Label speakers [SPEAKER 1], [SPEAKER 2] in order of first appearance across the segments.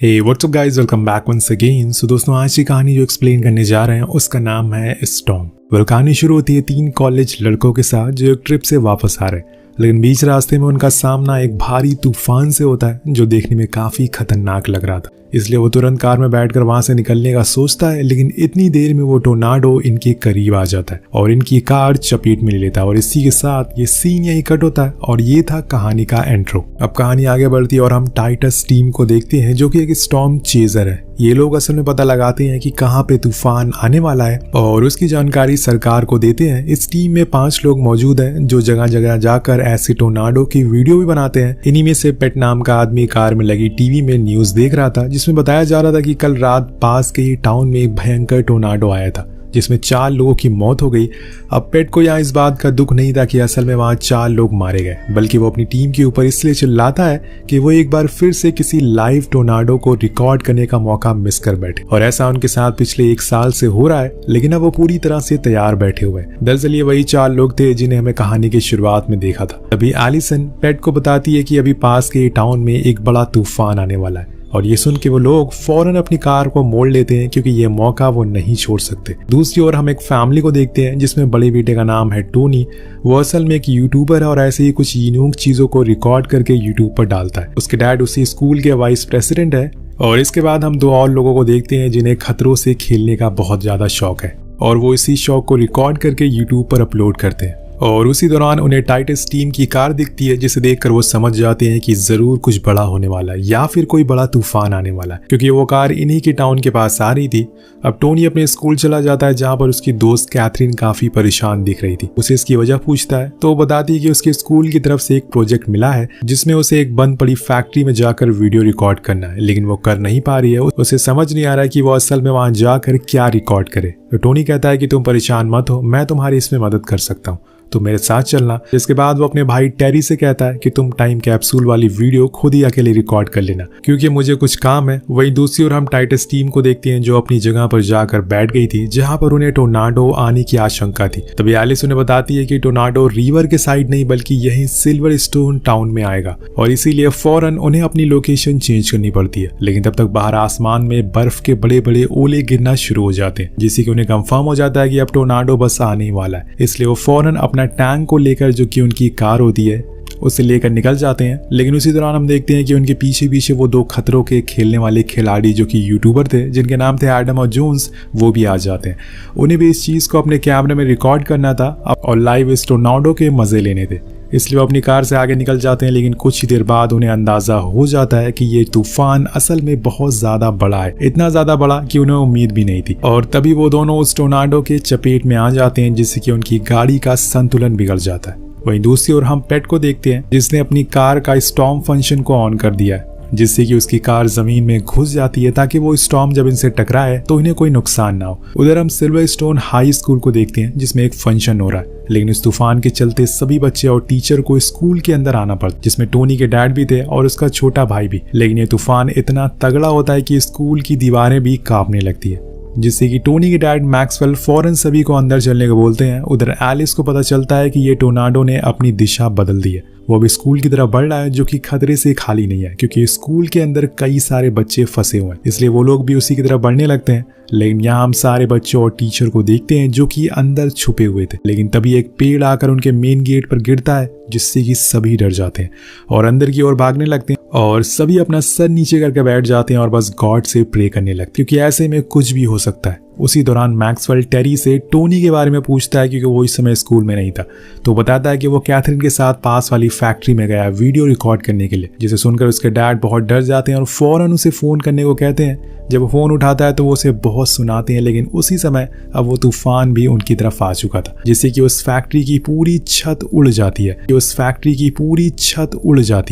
[SPEAKER 1] हे what's up guys, welcome back once again. So दोस्तों, आज की कहानी जो एक्सप्लेन करने जा रहे हैं उसका नाम है स्टॉर्म। कहानी शुरू होती है 3 कॉलेज लड़कों के साथ जो एक ट्रिप से वापस आ रहे हैं, लेकिन बीच रास्ते में उनका सामना एक भारी तूफान से होता है जो देखने में काफी खतरनाक लग रहा था। इसलिए वो तुरंत कार में बैठकर वहां से निकलने का सोचता है, लेकिन इतनी देर में वो टोर्नाडो इनके करीब आ जाता है और इनकी कार चपेट में ले लेता है। और इसी के साथ ये सीन यही कट होता है और ये था कहानी का एंट्रो। अब कहानी आगे बढ़ती है और हम टाइटस टीम को देखते हैं जो कि एक स्टॉर्म चेजर है। ये लोग असल में पता लगाते हैं कि कहाँ पे तूफान आने वाला है और उसकी जानकारी सरकार को देते हैं। इस टीम में 5 लोग मौजूद हैं जो जगह जगह जाकर ऐसे टोर्नाडो की वीडियो भी बनाते हैं। इन्हीं में से पेट नाम का आदमी कार में लगी टीवी में न्यूज देख रहा था जिसमें बताया जा रहा था कि कल रात पास के ही टाउन में एक भयंकर टोर्नाडो आया था जिसमें 4 लोगों की मौत हो गई। अब पेट को यहाँ इस बात का दुख नहीं था कि असल में वहां 4 लोग मारे गए, बल्कि वो अपनी टीम के ऊपर इसलिए चिल्लाता है कि वो एक बार फिर से किसी लाइव टोर्नाडो को रिकॉर्ड करने का मौका मिस कर बैठे। और ऐसा उनके साथ पिछले 1 साल से हो रहा है, लेकिन अब वो पूरी तरह से तैयार बैठे हुए हैं। दरअसल ये वही 4 लोग थे जिन्हें हमें कहानी की शुरुआत में देखा था। तभी एलिसन पेट को बताती है कि अभी पास के टाउन में एक बड़ा तूफान आने वाला है और ये सुन के वो लोग फौरन अपनी कार को मोड़ लेते हैं क्योंकि ये मौका वो नहीं छोड़ सकते। दूसरी ओर हम एक फैमिली को देखते हैं जिसमें बड़े बेटे का नाम है टोनी। वो असल में एक यूट्यूबर है और ऐसे ही कुछ यूनिक चीजों को रिकॉर्ड करके यूट्यूब पर डालता है। उसके डैड उसी स्कूल के वाइस प्रेसिडेंट है। और इसके बाद हम 2 और लोगों को देखते हैं जिन्हें खतरों से खेलने का बहुत ज्यादा शौक है और वो इसी शौक को रिकॉर्ड करके यूट्यूब पर अपलोड करते हैं। और उसी दौरान उन्हें टाइटस टीम की कार दिखती है जिसे देखकर वो समझ जाते हैं कि जरूर कुछ बड़ा होने वाला है या फिर कोई बड़ा तूफान आने वाला है, क्योंकि वो कार इन्हीं के टाउन के पास आ रही थी। अब टोनी अपने स्कूल चला जाता है जहां पर उसकी दोस्त कैथरीन काफी परेशान दिख रही थी। उसे इसकी वजह पूछता है तो वो बताती है कि उसके स्कूल की तरफ से एक प्रोजेक्ट मिला है जिसमें उसे एक बंद पड़ी फैक्ट्री में जाकर वीडियो रिकॉर्ड करना है, लेकिन वो कर नहीं पा रही है। उसे समझ नहीं आ रहा है कि वो असल में वहां जाकर क्या रिकॉर्ड करे। तो टोनी कहता है कि तुम परेशान मत हो, मैं तुम्हारी इसमें मदद कर सकता हूँ, तो मेरे साथ चलना। जिसके बाद वो अपने भाई टेरी से कहता है कि तुम टाइम कैप्सूल वाली वीडियो खुद ही अकेले रिकॉर्ड कर लेना क्योंकि मुझे कुछ काम है। वहीं दूसरी ओर हम टाइटस टीम को देखते हैं जो अपनी जगह पर जाकर बैठ गई थी जहां पर उन्हें टोर्नाडो आने की आशंका थी। तभी एलिस उन्हें बताती है कि टोर्नाडो रिवर के साइड नहीं बल्कि यही सिल्वर स्टोन टाउन में आएगा और इसीलिए फौरन उन्हें अपनी लोकेशन चेंज करनी पड़ती है। लेकिन तब तक बाहर आसमान में बर्फ के बड़े बड़े ओले गिरना शुरू हो जाते हैं जिससे कि उन्हें कंफर्म हो जाता है कि अब टोर्नाडो बस आने वाला है। इसलिए वो फौरन अपना टैंक को लेकर जो कि उनकी कार होती है उसे लेकर निकल जाते हैं। लेकिन उसी दौरान हम देखते हैं कि उनके पीछे पीछे वो 2 खतरों के खेलने वाले खिलाड़ी जो कि यूट्यूबर थे जिनके नाम थे एडम और जोन्स, वो भी आ जाते हैं। उन्हें भी इस चीज को अपने कैमरे में रिकॉर्ड करना था और लाइव इस टोर्नाडो के मजे लेने थे, इसलिए वो अपनी कार से आगे निकल जाते हैं। लेकिन कुछ ही देर बाद उन्हें अंदाजा हो जाता है कि ये तूफान असल में बहुत ज्यादा बड़ा है, इतना ज्यादा बड़ा कि उन्हें उम्मीद भी नहीं थी। और तभी वो दोनों उस टोर्नाडो के चपेट में आ जाते हैं जिससे कि उनकी गाड़ी का संतुलन बिगड़ जाता है। वहीं दूसरी ओर हम पेट को देखते हैं जिसने अपनी कार का स्टॉर्म फंक्शन को ऑन कर दिया है जिससे कि उसकी कार जमीन में घुस जाती है ताकि वो स्टॉर्म जब इनसे टकराए तो इन्हें कोई नुकसान ना हो। उधर हम सिल्वर स्टोन हाई स्कूल को देखते हैं जिसमें एक फंक्शन हो रहा है, लेकिन इस तूफान के चलते सभी बच्चे और टीचर को स्कूल के अंदर आना पड़ता, जिसमें टोनी के डैड भी थे और उसका छोटा भाई भी। लेकिन ये तूफान इतना तगड़ा होता है कि स्कूल की दीवारें भी कांपने लगती है जिससे कि टोनी के डैड मैक्सवेल फौरन सभी को अंदर चलने को बोलते हैं। उधर एलिस को पता चलता है कि ये टोर्नाडो ने अपनी दिशा बदल दी है। वो भी स्कूल की तरफ बढ़ रहा है जो कि खतरे से खाली नहीं है क्योंकि स्कूल के अंदर कई सारे बच्चे फंसे हुए हैं, इसलिए वो लोग भी उसी की तरफ बढ़ने लगते हैं। लेकिन यहाँ हम सारे बच्चों और टीचर को देखते हैं जो कि अंदर छुपे हुए थे। लेकिन तभी एक पेड़ आकर उनके मेन गेट पर गिरता है जिससे कि सभी डर जाते हैं और अंदर की ओर भागने लगते हैं और सभी अपना सर नीचे करके बैठ जाते हैं और बस गॉड से प्रे करने लगते हैं क्योंकि ऐसे में कुछ भी हो सकता है। उसी दौरान मैक्सवेल टेरी से टोनी के बारे में पूछता है क्योंकि वो इस समय स्कूल में नहीं था, तो बताता है कि वो कैथरीन के साथ पास वाली फैक्ट्री में गया वीडियो रिकॉर्ड करने के लिए, जिसे सुनकर उसके डैड बहुत डर जाते हैं और फौरन उसे फोन करने को कहते हैं। जब वो फोन उठाता है तो वो उसे बहुत सुनाते हैं, लेकिन उसी समय अब वो तूफान भी उनकी तरफ आ चुका था जिससे कि उस फैक्ट्री की पूरी छत उड़ जाती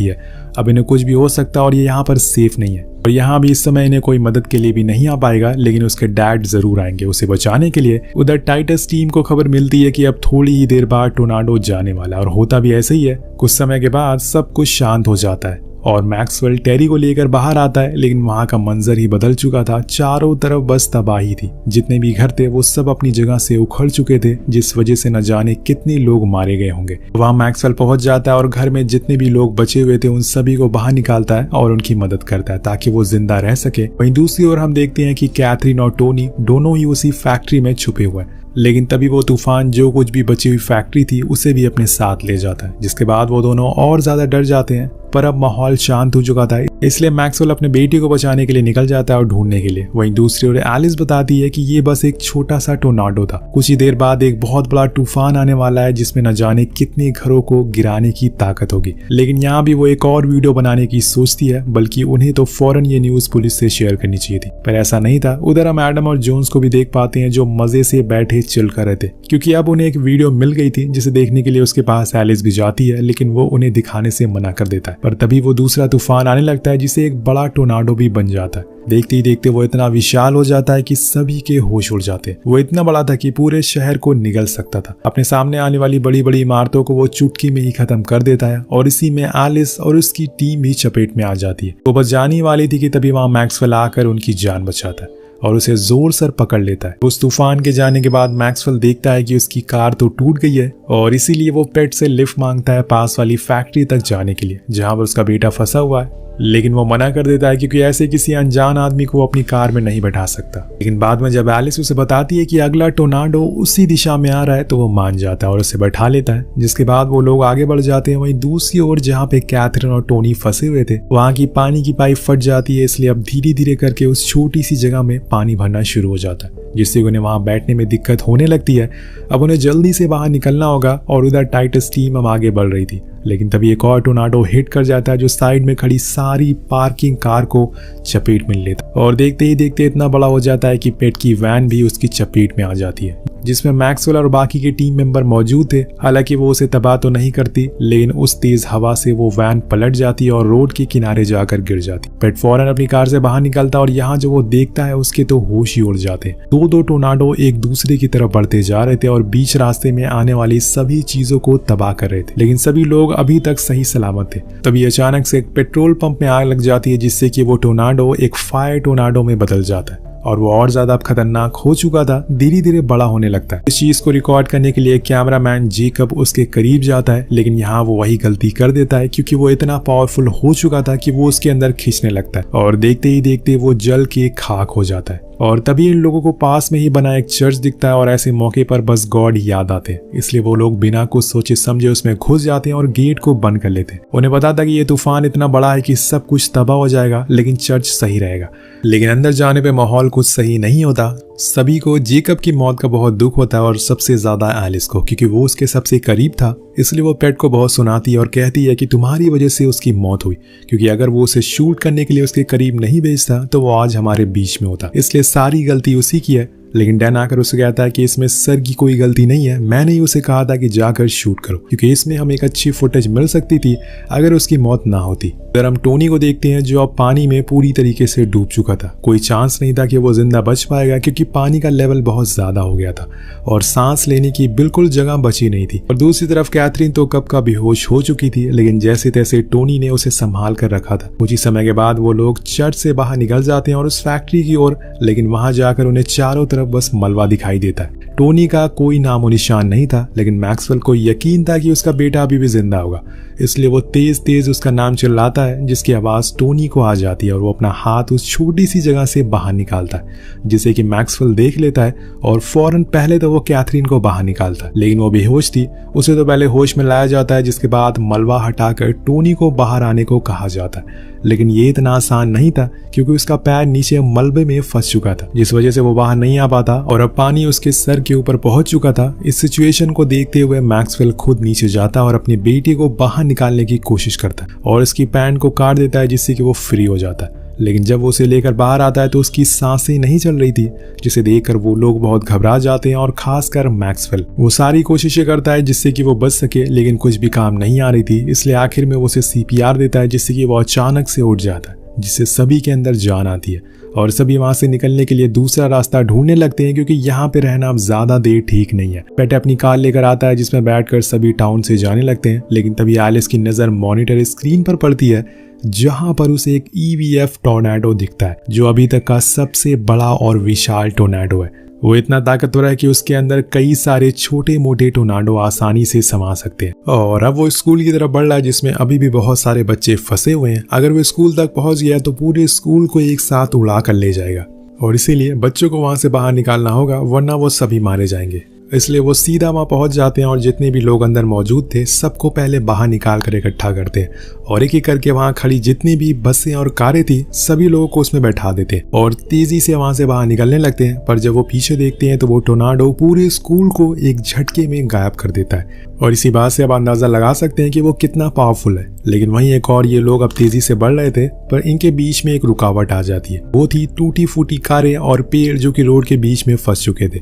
[SPEAKER 1] है। अब इन्हें कुछ भी हो सकता है और ये यहाँ पर सेफ नहीं है और यहाँ भी इस समय इन्हें कोई मदद के लिए भी नहीं आ पाएगा, लेकिन उसके डैड जरूर आएंगे उसे बचाने के लिए। उधर टाइटस टीम को खबर मिलती है कि अब थोड़ी ही देर बाद टोर्नाडो जाने वाला और होता भी ऐसे ही है। कुछ समय के बाद सब कुछ शांत हो जाता है और मैक्सवेल टेरी को लेकर बाहर आता है, लेकिन वहां का मंजर ही बदल चुका था। चारों तरफ बस तबाही थी। जितने भी घर थे वो सब अपनी जगह से उखड़ चुके थे, जिस वजह से न जाने कितने लोग मारे गए होंगे। वहां मैक्सवेल पहुंच जाता है और घर में जितने भी लोग बचे हुए थे उन सभी को बाहर निकालता है और उनकी मदद करता है ताकि वो जिंदा रह सके। वहीं दूसरी ओर हम देखते हैं कि कैथरीन और टोनी दोनों ही उसी फैक्ट्री में छुपे हुए हैं, लेकिन तभी वो तूफान जो कुछ भी बची हुई फैक्ट्री थी उसे भी अपने साथ ले जाता है, जिसके बाद वो दोनों और ज्यादा डर जाते हैं। पर अब माहौल शांत हो चुका था, इसलिए मैक्सवेल अपने बेटी को बचाने के लिए निकल जाता है और ढूंढने के लिए। वहीं दूसरी ओर एलिस बताती है कि ये बस एक छोटा सा टोर्नाडो था, कुछ ही देर बाद एक बहुत बड़ा तूफान आने वाला है जिसमें न जाने कितने घरों को गिराने की ताकत होगी। लेकिन यहाँ भी वो एक और वीडियो बनाने की सोचती है, बल्कि उन्हें तो फौरन ये न्यूज पुलिस से शेयर करनी चाहिए थी, पर ऐसा नहीं था। उधर हम एडम और जोन्स को भी देख पाते हैं जो मजे से बैठे चिल कर रहे थे, क्योंकि अब उन्हें एक वीडियो मिल गई थी जिसे देखने के लिए उसके पास एलिस भी जाती है, लेकिन वो उन्हें दिखाने से मना कर देता है। पर तभी वो दूसरा तूफान आने लगता है जिसे एक बड़ा टोर्नाडो भी बन जाता है। देखते ही देखते वो इतना विशाल हो जाता है कि सभी के होश उड़ जाते हैं। वो इतना बड़ा था कि पूरे शहर को निगल सकता था। अपने सामने आने वाली बड़ी बड़ी इमारतों को वो चुटकी में ही खत्म कर देता है और इसी में एलिस और उसकी टीम भी चपेट में आ जाती है। वो बस जाने वाली थी कि तभी वहां मैक्सवेल आकर उनकी जान बचाता है और उसे जोर से पकड़ लेता है। उस तूफान के जाने के बाद मैक्सवेल देखता है कि उसकी कार तो टूट गई है और इसीलिए वो पेट से लिफ्ट मांगता है पास वाली फैक्ट्री तक जाने के लिए, जहां पर उसका बेटा फंसा हुआ है। लेकिन वो मना कर देता है क्योंकि ऐसे किसी अनजान आदमी को अपनी कार में नहीं बैठा सकता। लेकिन बाद में जब एलिस उसे बताती है कि अगला टोर्नाडो उसी दिशा में आ रहा है तो वो मान जाता है और उसे बैठा लेता है, जिसके बाद वो लोग आगे बढ़ जाते हैं। वहीं दूसरी ओर जहाँ पे कैथरीन और टोनी फंसे हुए थे वहां की पानी की पाइप फट जाती है, इसलिए अब धीरे धीरे करके उस छोटी सी जगह में पानी भरना शुरू हो जाता है, जिससे उन्हें वहां बैठने में दिक्कत होने लगती है। अब उन्हें जल्दी से बाहर निकलना होगा और उधर टाइटस टीम अब आगे बढ़ रही थी। लेकिन तभी एक और टोर्नाडो हिट कर जाता है जो साइड में खड़ी सारी पार्किंग कार को चपेट में लेता है और देखते ही देखते इतना बड़ा हो जाता है कि पेट की वैन भी उसकी चपेट में आ जाती है, जिसमें मैक्सवेल और बाकी के टीम मेंबर मौजूद थे। हालांकि वो उसे तबाह तो नहीं करती, लेकिन उस तेज हवा से वो वैन पलट जाती है और रोड के किनारे जाकर गिर जाती। पेट फौरन अपनी कार से बाहर निकलता और यहाँ जो वो देखता है उसके तो होश ही उड़ जाते। दो टोर्नाडो एक दूसरे की तरफ बढ़ते जा रहे थे और बीच रास्ते में आने वाली सभी चीजों को तबाह कर रहे थे, लेकिन सभी लोग अभी तक सही सलामत थे। तभी अचानक से एक पेट्रोल पंप में आग लग जाती है, जिससे कि वो टोर्नाडो एक फायर टोर्नाडो में बदल जाता है और वो और ज्यादा खतरनाक हो चुका था, धीरे धीरे बड़ा होने लगता है। इस चीज को रिकॉर्ड करने के लिए कैमरामैन जेकब उसके करीब जाता है, लेकिन यहाँ वो वही गलती कर देता है क्योंकि वो इतना पावरफुल हो चुका था कि वो उसके अंदर खींचने लगता है और देखते ही देखते वो जल के खाक हो जाता है। और तभी इन लोगों को पास में ही बना एक चर्च दिखता है और ऐसे मौके पर बस गॉड याद आते हैं, इसलिए वो लोग बिना कुछ सोचे समझे उसमें घुस जाते हैं और गेट को बंद कर लेते हैं। उन्हें पता था कि ये तूफान इतना बड़ा है कि सब कुछ तबाह हो जाएगा, लेकिन चर्च सही रहेगा। लेकिन अंदर जाने पे माहौल कुछ सही नहीं होता। सभी को जेकब की मौत का बहुत दुख होता है और सबसे ज्यादा एलिस को, क्योंकि वो उसके सबसे करीब था। इसलिए वो पेट को बहुत सुनाती है और कहती है कि तुम्हारी वजह से उसकी मौत हुई, क्योंकि अगर वो उसे शूट करने के लिए उसके करीब नहीं भेजता तो वो आज हमारे बीच में होता, इसलिए सारी गलती उसी की है। लेकिन डैन आकर उसे कहता है कि इसमें सर की कोई गलती नहीं है, मैंने ही उसे कहा था कि जाकर शूट करो, क्योंकि इसमें हमें एक अच्छी फुटेज मिल सकती थी अगर उसकी मौत ना होती। अगर हम टोनी को देखते हैं जो अब पानी में पूरी तरीके से डूब चुका था, कोई चांस नहीं था कि वो जिंदा बच पाएगा, क्योंकि पानी का लेवल बहुत ज्यादा हो गया था और सांस लेने की बिल्कुल जगह बची नहीं थी। और दूसरी तरफ कैथरीन तो कब का बेहोश हो चुकी थी, लेकिन जैसे तैसे टोनी ने उसे संभाल कर रखा था। कुछ ही समय के बाद वो लोग चर्च से बाहर निकल जाते हैं और उस फैक्ट्री की ओर, लेकिन वहां जाकर उन्हें चारों तरफ बस मलबा दिखाई देता है। टोनी का कोई नामो निशान नहीं था, लेकिन मैक्सवेल को यकीन था कि उसका बेटा अभी भी जिंदा होगा, इसलिए वो तेज तेज उसका नाम चिल्लाता है, जिसकी आवाज टोनी को आ जाती है और वो अपना हाथ उस छोटी सी जगह से बाहर निकालता है, जिसे कि मैक्सवेल देख लेता है और फौरन पहले तो वो कैथरीन को बाहर निकालता है, लेकिन वो बेहोश थी। उसे तो पहले होश में लाया जाता है, जिसके बाद मलबा हटाकर टोनी को बाहर आने को कहा जाता है। लेकिन ये इतना आसान नहीं था, क्योंकि उसका पैर नीचे मलबे में फंस चुका था, जिस वजह से वो बाहर नहीं आ पाता और अब पानी उसके सर के ऊपर पहुंच चुका था। इस सिचुएशन को देखते हुए मैक्सवेल खुद नीचे जाता और अपनी बेटी को बाहर निकालने की कोशिश करता है और इसकी पैंट को काट देता है, जिससे कि वो फ्री हो जाता है। लेकिन जब वो उसे लेकर बाहर आता है तो उसकी सांसें नहीं चल रही थी, जिसे देखकर वो लोग बहुत घबरा जाते हैं और खासकर मैक्सवेल। वो सारी कोशिशें करता है जिससे कि वो बच सके, लेकिन कुछ भी काम नहीं आ रही थी, इसलिए आखिर में वो उसे CPR देता है, जिससे कि वो अचानक से उठ जाता है, जिससे सभी के अंदर जान आती है और सभी वहां से निकलने के लिए दूसरा रास्ता ढूंढने लगते हैं क्योंकि यहाँ पे रहना अब ज्यादा देर ठीक नहीं है। पेट अपनी कार लेकर आता है जिसमें बैठकर सभी टाउन से जाने लगते हैं, लेकिन तभी एलिस की नजर मॉनिटर स्क्रीन पर पड़ती है जहां पर उसे एक EVF टोर्नेडो दिखता है जो अभी तक का सबसे बड़ा और विशाल टोर्नेडो है। वो इतना ताकतवर है कि उसके अंदर कई सारे छोटे मोटे टोर्नेडो आसानी से समा सकते हैं। और अब वो स्कूल की तरफ बढ़ रहा है जिसमें अभी भी बहुत सारे बच्चे फंसे हुए हैं। अगर वो स्कूल तक पहुंच गया तो पूरे स्कूल को एक साथ उड़ा कर ले जाएगा और इसीलिए बच्चों को वहां से बाहर निकालना होगा वरना वो सभी मारे जाएंगे। इसलिए वो सीधा वहां पहुंच जाते हैं और जितने भी लोग अंदर मौजूद थे सबको पहले बाहर निकाल कर इकट्ठा करते हैं और एक एक करके वहां खड़ी जितनी भी बसें और कारें थी सभी लोगों को उसमें बैठा देते हैं और तेजी से वहां से बाहर निकलने लगते हैं। पर जब वो पीछे देखते हैं तो वो टोर्नेडो पूरे स्कूल को एक झटके में गायब कर देता है और इसी बात से अब अंदाजा लगा सकते हैं कि वो कितना पावरफुल है। लेकिन वहीं एक और ये लोग अब तेजी से बढ़ रहे थे पर इनके बीच में एक रुकावट आ जाती है। वो थी टूटी फूटी कारें और पेड़ जो कि रोड के बीच में फंस चुके थे,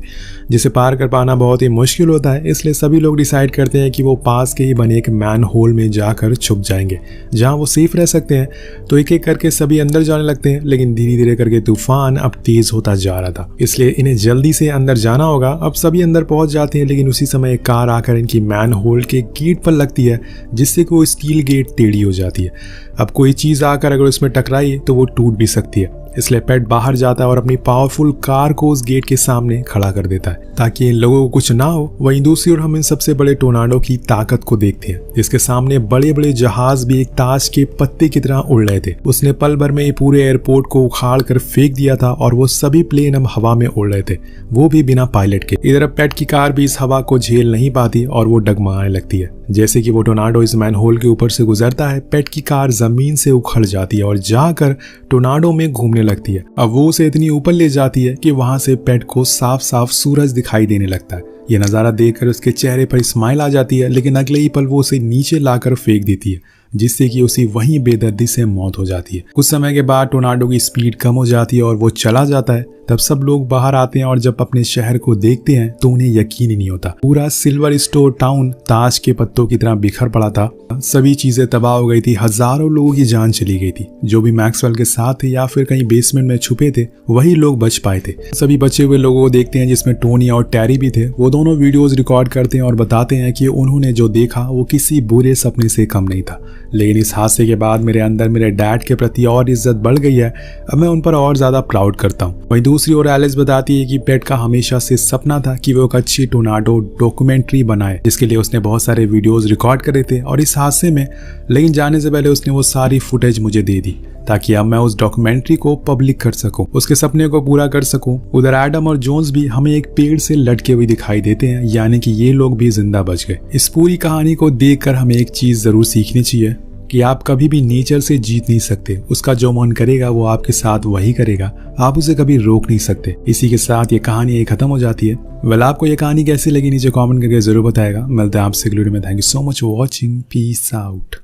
[SPEAKER 1] जिसे पार कर पाना बहुत ही मुश्किल होता है। इसलिए सभी लोग डिसाइड करते हैं कि वो पास के ही बने एक मैन होल में जाकर छुप जाएंगे जहां वो सेफ रह सकते हैं। तो एक एक करके सभी अंदर जाने लगते हैं, लेकिन धीरे धीरे करके तूफान अब तेज होता जा रहा था, इसलिए इन्हें जल्दी से अंदर जाना होगा। अब सभी अंदर पहुंच जाते हैं, लेकिन उसी समय एक कार आकर इनकी मैन होल के गेट पर लगती है जिससे कि वो स्टील गेट टेढ़ी हो जाती है। अब कोई चीज आकर अगर उसमें टकराई तो वो टूट भी सकती है, इसलिए पेट बाहर जाता है और अपनी पावरफुल कार को उस गेट के सामने खड़ा कर देता है ताकि इन लोगों को कुछ ना हो। वहीं दूसरी ओर हम इन सबसे बड़े टोर्नेडो की ताकत को देखते हैं जिसके सामने बड़े बड़े जहाज भी एक ताश के पत्ते की तरह उड़ रहे थे। उसने पल भर में पूरे एयरपोर्ट को उखाड़ कर फेंक दिया था और वो सभी प्लेन अब हवा में उड़ रहे थे, वो भी बिना पायलट के। इधर अब पेट की कार भी इस हवा को झेल नहीं पाती और वो डगमगाने लगती है। जैसे कि वो टोर्नेडो इस मैन होल के ऊपर से गुजरता है, पेट की कार जमीन से उखड़ जाती है और जाकर टोर्नेडो में घूमने लगती है। अब वो उसे इतनी ऊपर ले जाती है कि वहां से पेट को साफ साफ सूरज दिखाई देने लगता है। ये नजारा देखकर उसके चेहरे पर स्माइल आ जाती है, लेकिन अगले ही पल वो उसे नीचे लाकर फेंक देती है जिससे कि उसी वहीं बेदर्दी से मौत हो जाती है। कुछ समय के बाद टोर्नेडो की स्पीड कम हो जाती है और वो चला जाता है। तब सब लोग बाहर आते हैं और जब अपने शहर को देखते हैं तो उन्हें यकीन ही नहीं होता। पूरा सिल्वर स्टोर टाउन ताश के पत्तों की तरह बिखर पड़ा था, सभी चीजें तबाह हो गई थी, हजारों लोगों की जान चली गई थी। जो भी मैक्सवेल के साथ थे या फिर कहीं बेसमेंट में छुपे थे वही लोग बच पाए थे। सभी बचे हुए लोगों को देखते हैं जिसमें टोनी और टैरी भी थे। वो दोनों वीडियोस रिकॉर्ड करते हैं और बताते हैं कि उन्होंने जो देखा वो किसी बुरे सपने से कम नहीं था, लेकिन इस हादसे के बाद मेरे अंदर मेरे डैड के प्रति और इज्जत बढ़ गई है। अब मैं उन पर और ज्यादा प्राउड करता हूँ। वहीं दूसरी ओर एलिस बताती है कि पेट का हमेशा से सपना था कि वो एक अच्छी टोर्नेडो डॉक्यूमेंट्री बनाए, जिसके लिए उसने बहुत सारे वीडियोस रिकॉर्ड करे थे और इस हादसे में लेकिन जाने से पहले उसने वो सारी फुटेज मुझे दे दी ताकि अब मैं उस डॉक्यूमेंट्री को पब्लिक कर सकूं, उसके सपने को पूरा कर सकूं। उधर एडम और जोन्स भी हमें एक पेड़ से लटके हुए दिखाई देते हैं, यानी कि ये लोग भी जिंदा बच गए। इस पूरी कहानी को देखकर हमें एक चीज जरूर सीखनी चाहिए कि आप कभी भी नेचर से जीत नहीं सकते। उसका जो मन करेगा वो आपके साथ वही करेगा, आप उसे कभी रोक नहीं सकते। इसी के साथ ये कहानी खत्म हो जाती है। वेल, आपको ये कहानी कैसी लगी नीचे कमेंट करके जरूर बताएगा। मिलते हैं आपसे अगली वीडियो में। Thank you so much for watching. Peace out.